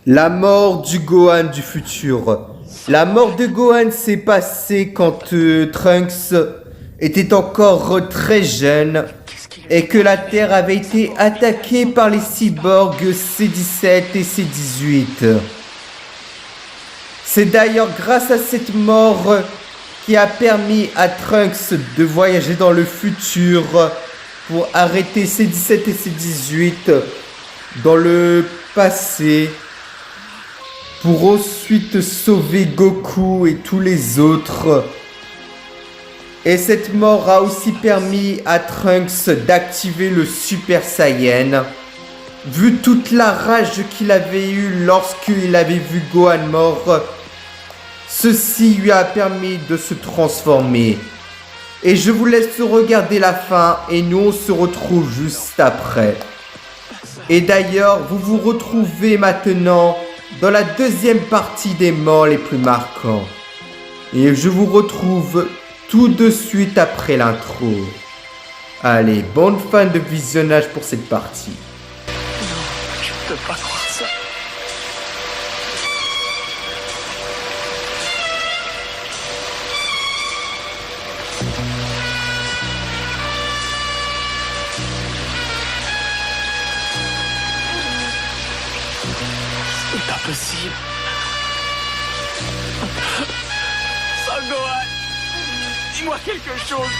La mort du Gohan du futur. La mort de Gohan s'est passée quand Trunks était encore très jeune et que la Terre avait été attaquée par les cyborgs C-17 et C-18. C'est d'ailleurs grâce à cette mort qui a permis à Trunks de voyager dans le futur pour arrêter C-17 et C-18 dans le passé, pour ensuite sauver Goku et tous les autres. Et cette mort a aussi permis à Trunks d'activer le Super Saiyan. Vu toute la rage qu'il avait eue lorsqu'il avait vu Gohan mort, ceci lui a permis de se transformer. Et je vous laisse regarder la fin et nous on se retrouve juste après. Et d'ailleurs, vous vous retrouvez maintenant dans la deuxième partie des morts les plus marquants. Et je vous retrouve tout de suite après l'intro. Allez, bonne fin de visionnage pour cette partie. Non, je peux pas croire ça. C'est pas possible. Son Gohan, dis-moi quelque chose.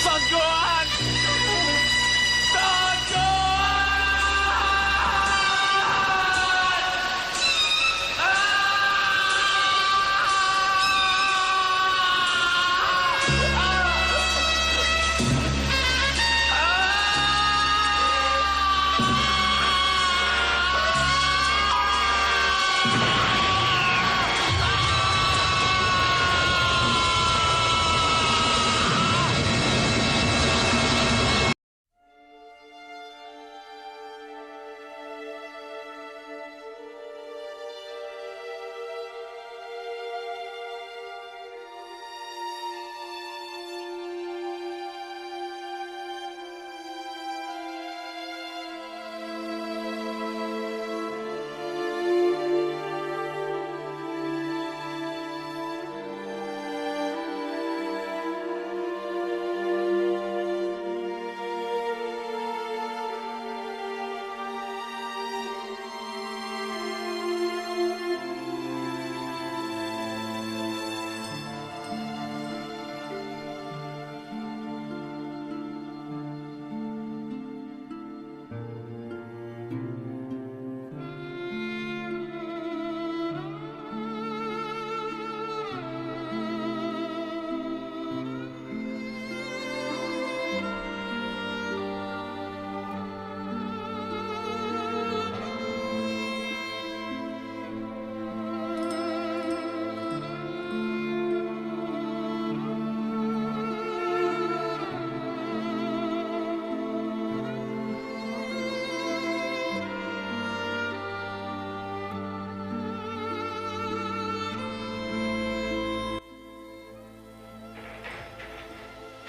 Son Gohan, Son Gohan.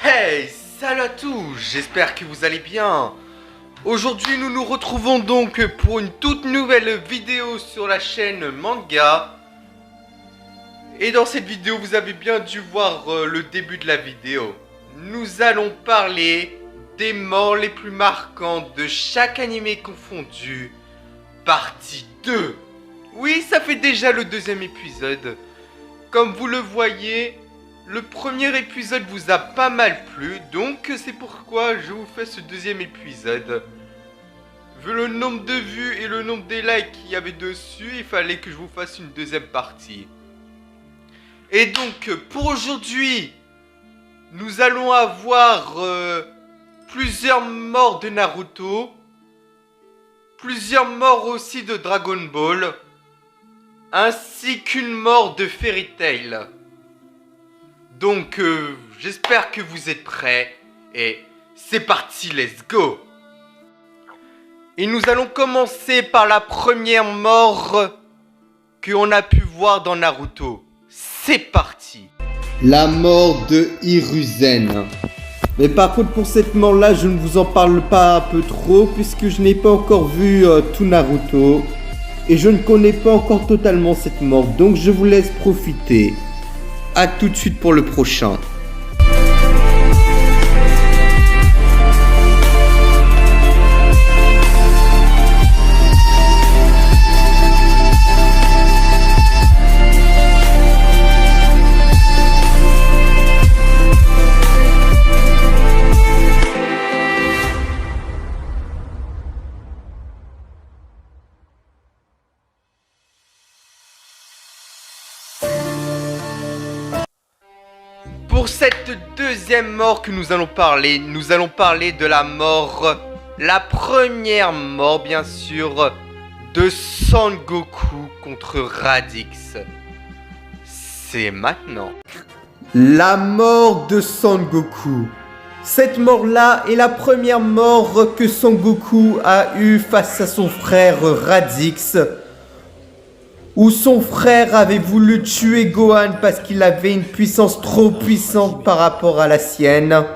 Hey, salut à tous, j'espère que vous allez bien. Aujourd'hui nous nous retrouvons donc pour une toute nouvelle vidéo sur la chaîne Manga. Et dans cette vidéo vous avez bien dû voir le début de la vidéo. Nous allons parler des morts les plus marquantes de chaque animé confondu. Partie 2. Oui, ça fait déjà le deuxième épisode. Comme vous le voyez, le premier épisode vous a pas mal plu, donc c'est pourquoi je vous fais ce deuxième épisode. Vu le nombre de vues et le nombre des likes qu'il y avait dessus, il fallait que je vous fasse une deuxième partie. Et donc, pour aujourd'hui, nous allons avoir plusieurs morts de Naruto, plusieurs morts aussi de Dragon Ball, ainsi qu'une mort de Fairy Tail. Donc, j'espère que vous êtes prêts. Et c'est parti, let's go. Et nous allons commencer par la première mort qu'on a pu voir dans Naruto. C'est parti. La mort de Hiruzen. Mais par contre pour cette mort là je ne vous en parle pas un peu trop puisque je n'ai pas encore vu tout Naruto. et je ne connais pas encore totalement cette mort, donc je vous laisse profiter. A tout de suite pour le prochain. Pour cette deuxième mort que nous allons parler de la mort, la première mort bien sûr, de Son Goku contre Raditz. C'est maintenant. La mort de Son Goku. Cette mort-là est la première mort que Son Goku a eue face à son frère Raditz, où son frère avait voulu tuer Gohan parce qu'il avait une puissance trop puissante par rapport à la sienne.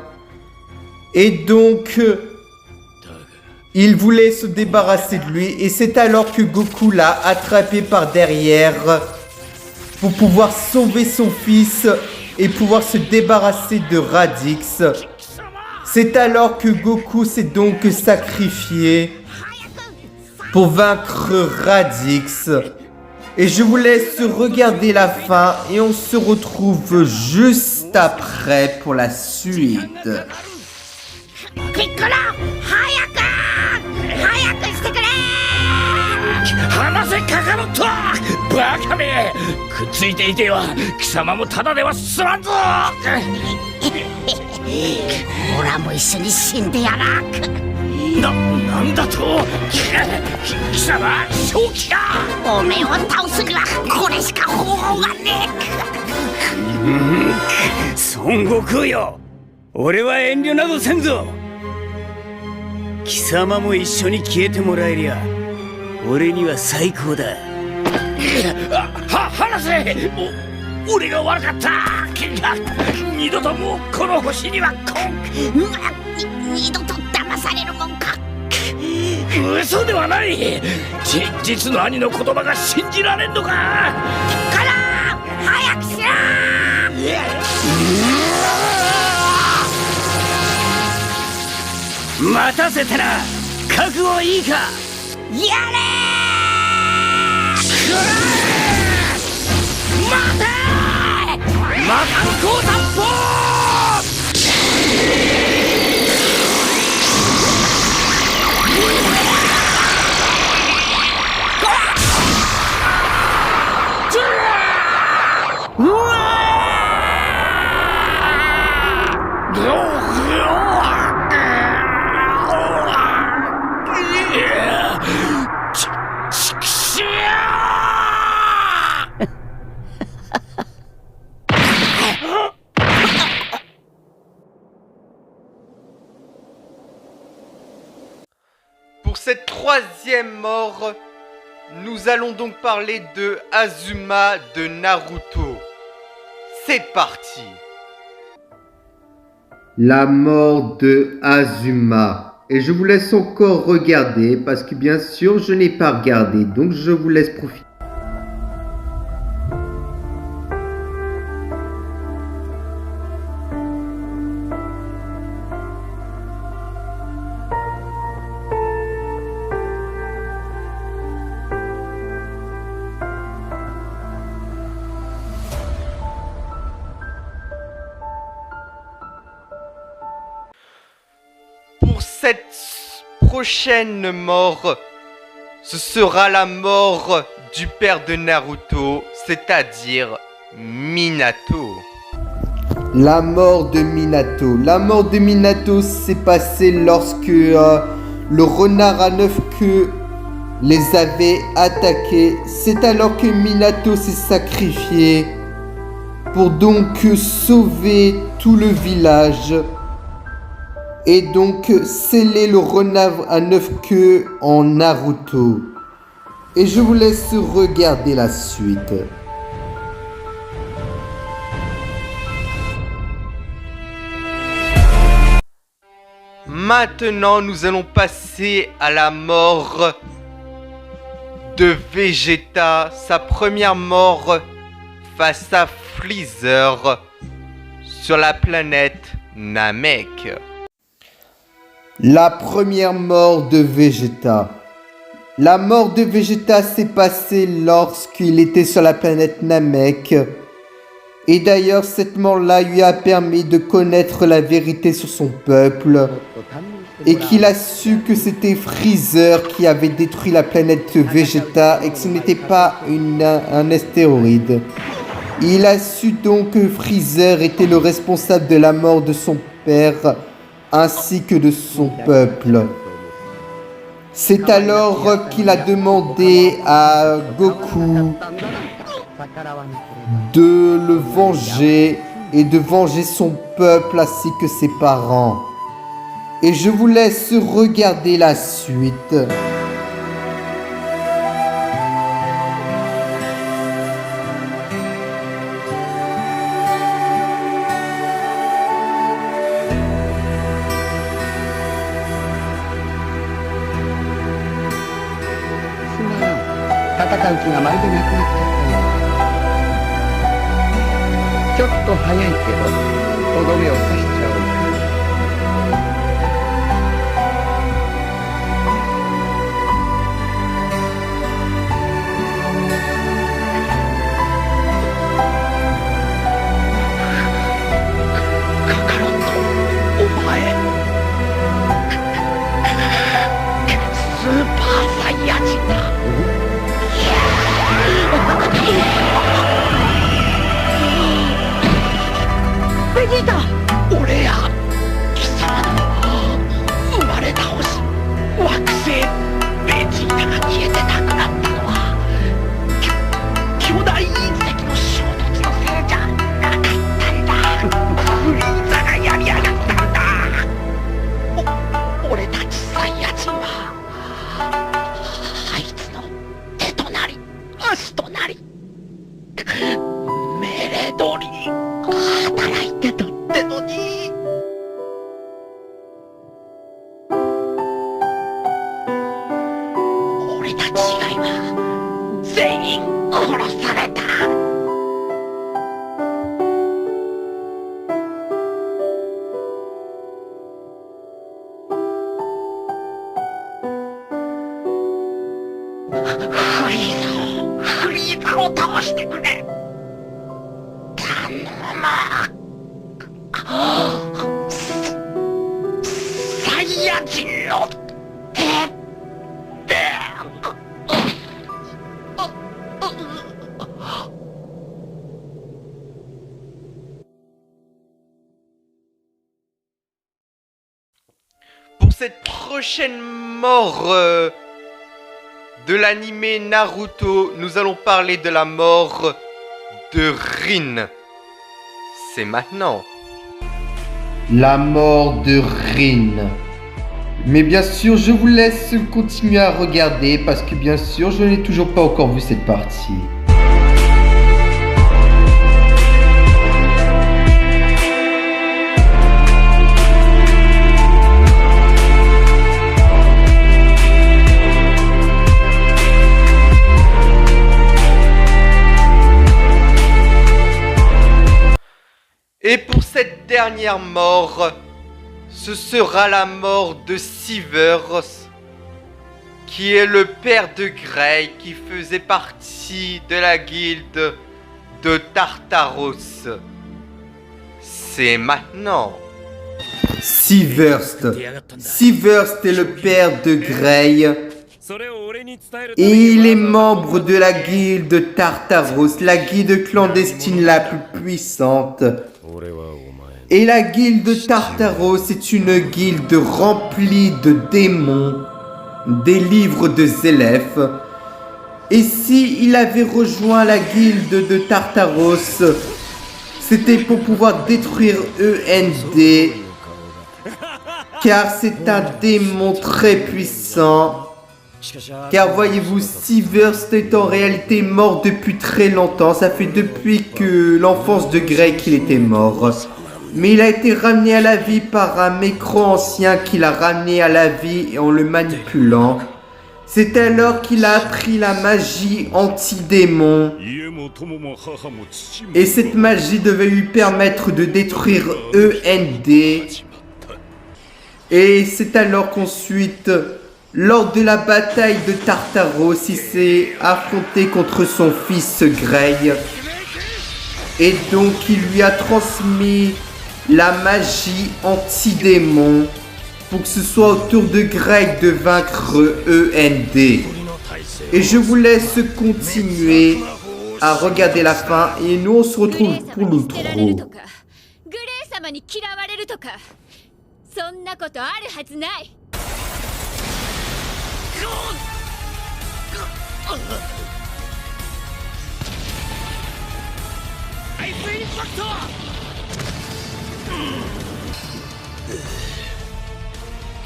Et donc, il voulait se débarrasser de lui. Et c'est alors que Goku l'a attrapé par derrière pour pouvoir sauver son fils et pouvoir se débarrasser de Raditz. C'est alors que Goku s'est donc sacrifié pour vaincre Raditz. Et je vous laisse regarder la fin et on se retrouve juste après pour la suite. Piccolo, 早くしてくれ。離せカカロット、バカめ、くっついていては貴様もただでは済まんぞ。オラも一緒に死んでやら。なんだと、貴様正気か。おめえを倒すにはこれしか方法がねえ。孫悟空よ、俺は遠慮などせんぞ。貴様も一緒に消えてもらえりゃ俺には最高だ。離せ、俺が悪かった。二度ともうこの星には来ん。二度と騙されるもんか。嘘ではない。実の兄の言葉が信じられんのか。ピッコロ、早くしろ。待たせたな。覚悟いいか。やれー。待てー。魔漢光殺法。Pour cette troisième mort, nous allons donc parler de Azuma de Naruto. C'est parti. La mort de Azuma. Et je vous laisse encore regarder parce que bien sûr je n'ai pas regardé, donc je vous laisse profiter. Pour cette prochaine mort, ce sera la mort du père de Naruto, c'est-à-dire Minato. La mort de Minato. La mort de Minato s'est passée lorsque le renard à 9 queues les avait attaqués. C'est alors que Minato s'est sacrifié pour donc sauver tout le village. Et donc sceller le renard à 9 queues en Naruto. Et je vous laisse regarder la suite. Maintenant, nous allons passer à la mort de Vegeta, sa première mort face à Freezer sur la planète Namek. La première mort de Vegeta. La mort de Vegeta s'est passée lorsqu'il était sur la planète Namek. Et d'ailleurs, cette mort-là lui a permis de connaître la vérité sur son peuple. Et qu'il a su que c'était Freezer qui avait détruit la planète Vegeta et que ce n'était pas un astéroïde. Il a su donc que Freezer était le responsable de la mort de son père ainsi que de son peuple. C'est alors qu'il a demandé à Goku de le venger et de venger son peuple ainsi que ses parents. Et je vous laisse regarder la suite. Pour cette prochaine mort de l'anime Naruto, nous allons parler de la mort de Rin. C'est maintenant. La mort de Rin. Mais bien sûr, je vous laisse continuer à regarder parce que bien sûr, je n'ai toujours pas encore vu cette partie. Et pour cette dernière mort, ce sera la mort de Sivers, qui est le père de Grey, qui faisait partie de la guilde de Tartaros. C'est maintenant. Sivers est le père de Grey. Et il est membre de la guilde Tartaros, la guilde clandestine la plus puissante. Et la guilde Tartaros est une guilde remplie de démons, des livres de Zélef. Et si il avait rejoint la guilde de Tartaros, c'était pour pouvoir détruire END, car c'est un démon très puissant. Car voyez-vous, Sivers est en réalité mort depuis très longtemps. Ça fait depuis que l'enfance de Grey qu'il était mort. Mais il a été ramené à la vie par un mécro ancien qui l'a ramené à la vie en le manipulant. C'est alors qu'il a appris la magie anti-démon. Et cette magie devait lui permettre de détruire END. Et c'est alors qu'ensuite, lors de la bataille de Tartaros, il s'est affronté contre son fils Grey. Et donc il lui a transmis la magie anti-démon pour que ce soit au tour de Grey de vaincre END. Et je vous laisse continuer à regarder la fin et nous on se retrouve pour l'outro. そんなことあるはずない。アイスインパクト。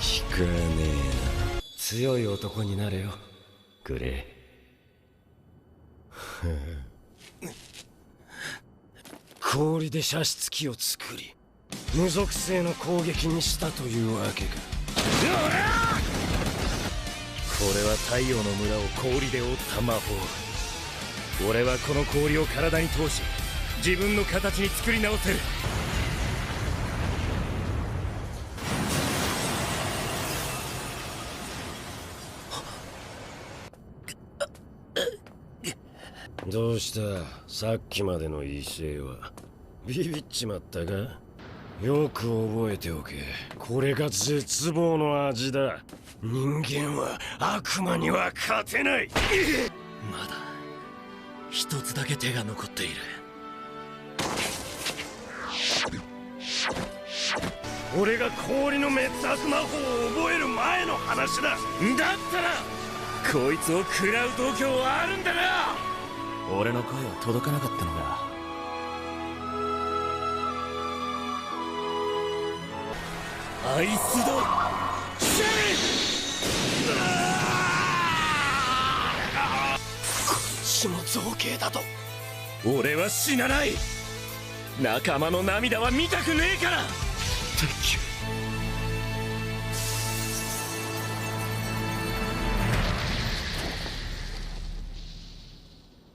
効かねえな。強い男になれよ、グレー。氷で射出機を作り無属性の攻撃にしたというわけか。これは太陽の村を氷で覆った魔法。俺はこの氷を体に通し自分の形に作り直せる。どうした、さっきまでの威勢は。ビビっちまったか。よく覚えておけ。これが絶望の味だ。人間は悪魔には勝てない。まだ一つだけ手が残っている。俺が氷の滅悪魔法を覚える前の話だ。だったらこいつを食らう度胸はあるんだな。俺の声は届かなかったのか。アイスドシェリこっちも造形だと。俺は死なない。仲間の涙は見たくねえから。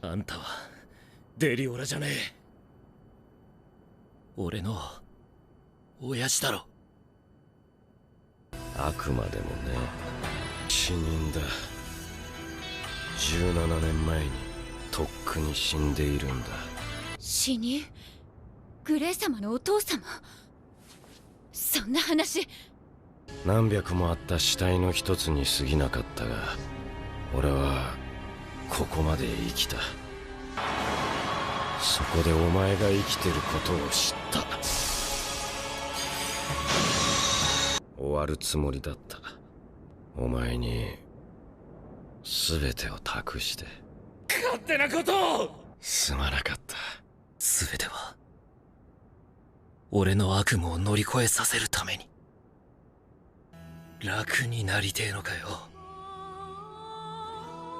あんたはデリオラじゃねえ。俺の親父だろ。悪魔でもね、死人だ。17年前にとっくに死んでいるんだ。死人？グレー様のお父様？そんな話。何百もあった死体の一つに過ぎなかったが、俺はここまで生きた。そこでお前が生きてることを知った。終わるつもりだった。お前に全てを託して。勝手なことを。すまなかった。全ては俺の悪夢を乗り越えさせるために。楽になりてえのかよ。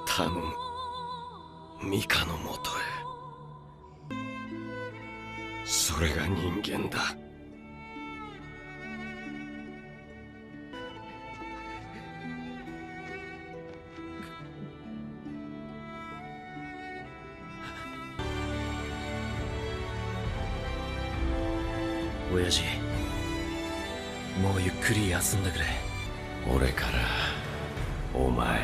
頼む、ミカのもとへ。それが人間だ。親父、もうゆっくり休んでくれ。俺からお前。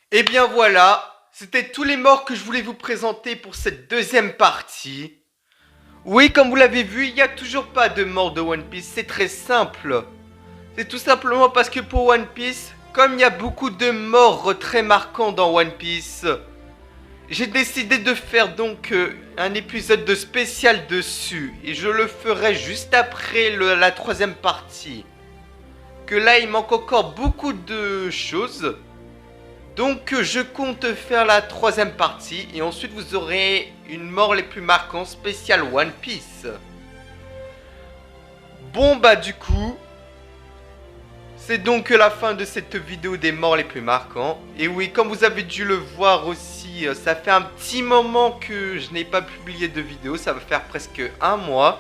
Et bien voilà, c'était tous les morts que je voulais vous présenter pour cette deuxième partie. Oui, comme vous l'avez vu, il n'y a toujours pas de mort de One Piece, c'est très simple. C'est tout simplement parce que pour One Piece, comme il y a beaucoup de morts très marquants dans One Piece, j'ai décidé de faire donc un épisode de spécial dessus. Et je le ferai juste après la troisième partie. Que là, il manque encore beaucoup de choses. Donc je compte faire la troisième partie. Et ensuite, vous aurez une mort les plus marquantes spécial One Piece. Bon bah du coup, c'est donc la fin de cette vidéo des morts les plus marquants. Et oui, comme vous avez dû le voir aussi, ça fait un petit moment que je n'ai pas publié de vidéo. Ça va faire presque un mois.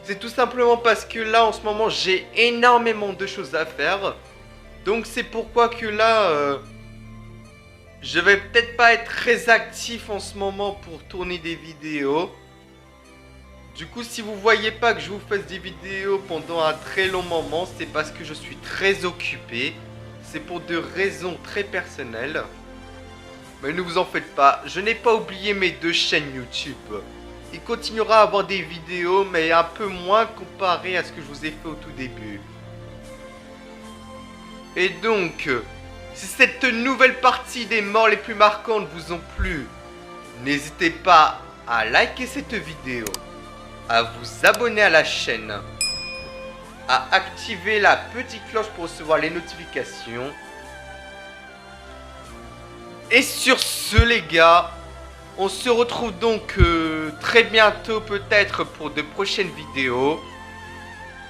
C'est tout simplement parce que là, en ce moment, j'ai énormément de choses à faire. Donc c'est pourquoi que là, je vais peut-être pas être très actif en ce moment pour tourner des vidéos. Du coup, si vous voyez pas que je vous fasse des vidéos pendant un très long moment, c'est parce que je suis très occupé. C'est pour des raisons très personnelles. Mais ne vous en faites pas, je n'ai pas oublié mes 2 chaînes YouTube. Il continuera à avoir des vidéos, mais un peu moins comparé à ce que je vous ai fait au tout début. Et donc, si cette nouvelle partie des morts les plus marquantes vous ont plu, n'hésitez pas à liker cette vidéo, à vous abonner à la chaîne, à activer la petite cloche pour recevoir les notifications. Et sur ce les gars, on se retrouve donc très bientôt peut-être pour de prochaines vidéos.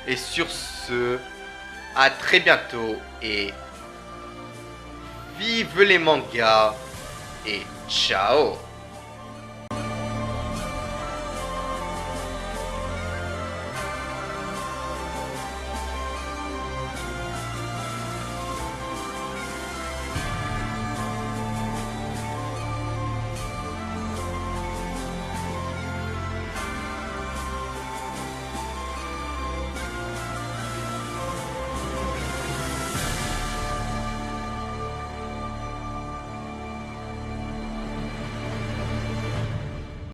Et sur ce, à très bientôt et vive les mangas et ciao.